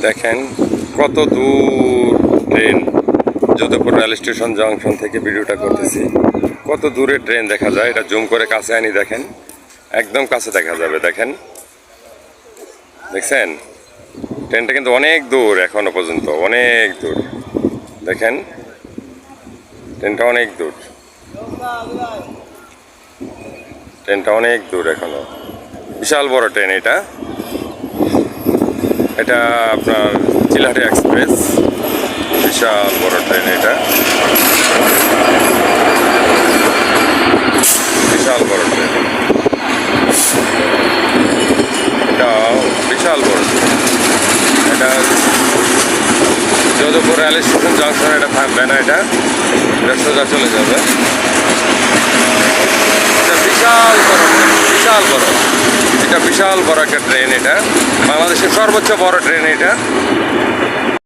দেখেন কত দূর train. Jodhpur rail station junction থেকে ভিডিওটা করতেছি। কত দূরে ট্রেন দেখা যায়, এটা জুম করে কাছে আনি দেখেন, একদম কাছে দেখা যাবে। দেখেন, দেখছেন ট্রেনটা কিন্তু অনেক দূর, এখনো পর্যন্ত অনেক দূর। দেখেন ট্রেনটা অনেক দূর, ট্রেনটা অনেক দূর এখনো। বিশাল বড় ট্রেন এটা। এটা আপনার চিলাহাটি এক্সপ্রেস, বিশাল বড় ট্রেন এটা, বিশাল বড় ট্রেন এটা, বিশাল বড় ট্রেন এটা। যোধপুর রেল স্টেশন জংশন এটা থাকবে না, এটা এটা সোজা চলে যাবে। এটা বিশাল বড় ট্রেন, বিশাল বড়, এটা বিশাল বড় একটা ট্রেন। এটা বাংলাদেশের সর্বোচ্চ বড় ট্রেন এটা।